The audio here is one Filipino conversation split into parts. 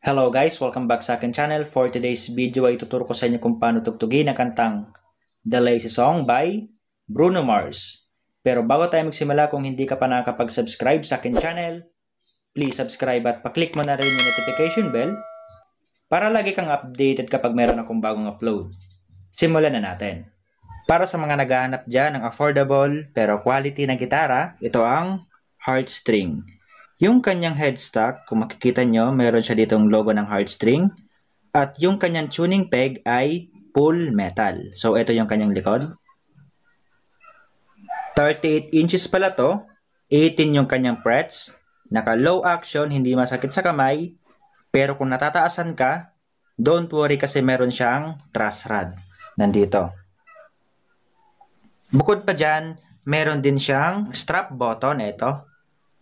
Hello guys! Welcome back sa akin channel. For today's video ay tuturo ko sa inyo kung paano tugtugin ang kantang The Lazy Song by Bruno Mars. Pero bago tayo magsimula, kung hindi ka pa nakakapag-subscribe sa akin channel, please subscribe at paklik mo na rin yung notification bell para lagi kang updated kapag meron akong bagong upload. Simulan na natin. Para sa mga naghahanap dyan ng affordable pero quality na gitara, ito ang Heartstring. Yung kanyang headstock, kung makikita nyo, meron siya ditong logo ng Heartstring. At yung kanyang tuning peg ay full metal. So, ito yung kanyang likod. 38 inches pala to. 18 yung kanyang frets. Naka low action, hindi masakit sa kamay. Pero kung natataasan ka, don't worry kasi meron siyang truss rod. Nandito. Bukod pa dyan, meron din siyang strap button. Ito.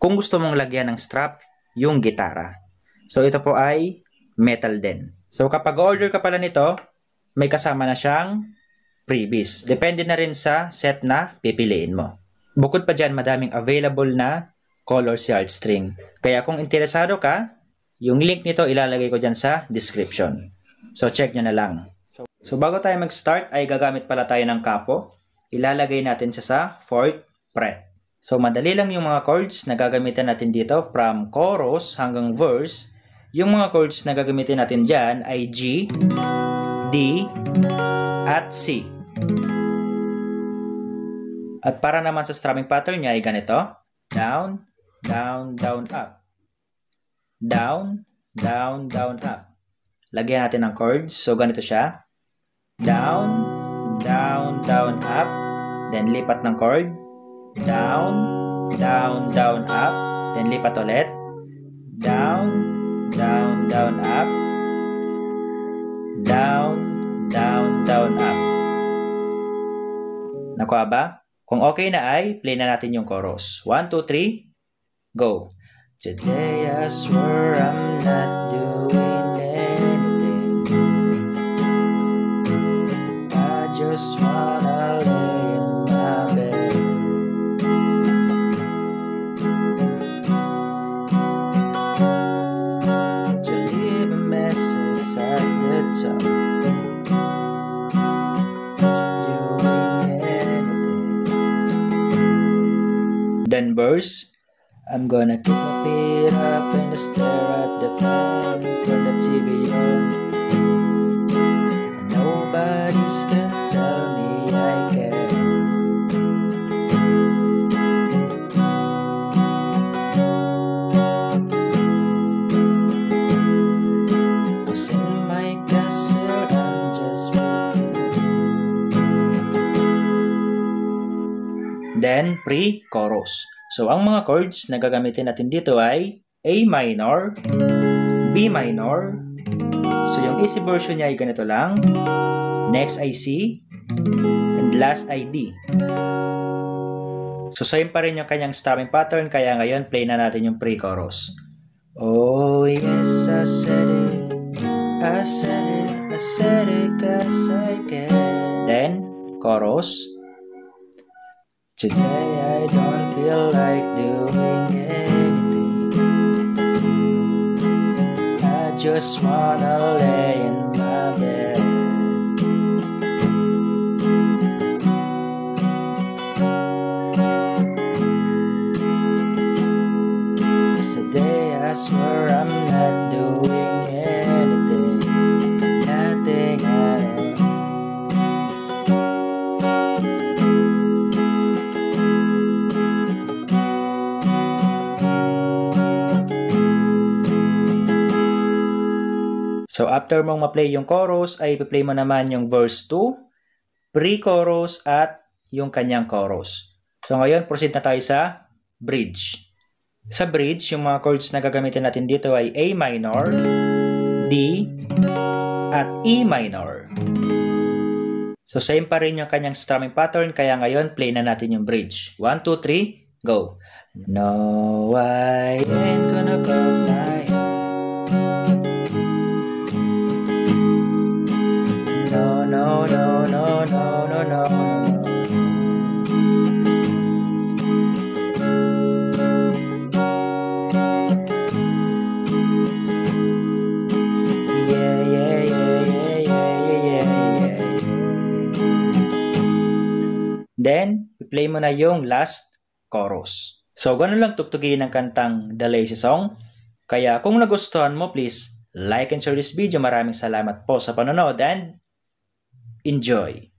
Kung gusto mong lagyan ng strap, yung gitara. So, ito po ay metal din. So, kapag order ka pala nito, may kasama na siyang freebies. Depende na rin sa set na pipiliin mo. Bukod pa dyan, madaming available na color si Heartstring. Kaya kung interesado ka, yung link nito ilalagay ko dyan sa description. So, check nyo na lang. So, bago tayo mag-start, ay gagamit pala tayo ng kapo. Ilalagay natin siya sa 4th fret. So, madali lang yung mga chords na gagamitin natin dito from chorus hanggang verse. Yung mga chords na gagamitin natin dyan ay G, D, at C. At para naman sa strumming pattern niya ay ganito. Down, down, down, up. Down, down, down, up. Lagyan natin ng chords. So, ganito siya. Down, down, down, up. Then, lipat ng chord. Down, down, down, up. Then lipat ulit. Down, down, down, up. Down, down, down, up. Nakuha ba? Kung okay na ay, play na natin yung chorus. 1, 2, 3, go. Today I swear I'm not doing anything. I just wanna lay in my bed. Then verse, I'm gonna keep my feet up and stare at the fan, turn the TV on. And nobody's gonna tell me I can. Cause in my castle I'm just waiting. Then pre-chorus. So, ang mga chords na gagamitin natin dito ay A minor, B minor. So, yung easy version niya ay ganito lang. Next ay C, and last ay D. So, same pa rin yung kanyang strumming pattern, kaya ngayon play na natin yung pre-chorus. Oh yes, I said it, I said it, I said it 'cause I can. Then, chorus. Today I don't feel like doing anything. I just wanna lay in my bed. Today I swear I'm not doing anything. Nothing at all. So, after mong ma-play yung chorus, ay i-play mo naman yung verse 2, pre-chorus, at yung kanyang chorus. So, ngayon, proceed na tayo sa bridge. Sa bridge, yung mga chords na gagamitin natin dito ay A minor, D, at E minor. So, same pa rin yung kanyang strumming pattern, kaya ngayon, play na natin yung bridge. 1, 2, 3, go! No, I ain't gonna bump my head. No, no, no, no, no, no, no, no. Then, play mo na yung last chorus. So, ganun lang tugtugin ang kantang The Lazy Song. Kaya kung nagustuhan mo, please like and share this video. Maraming salamat po sa panonood and enjoy!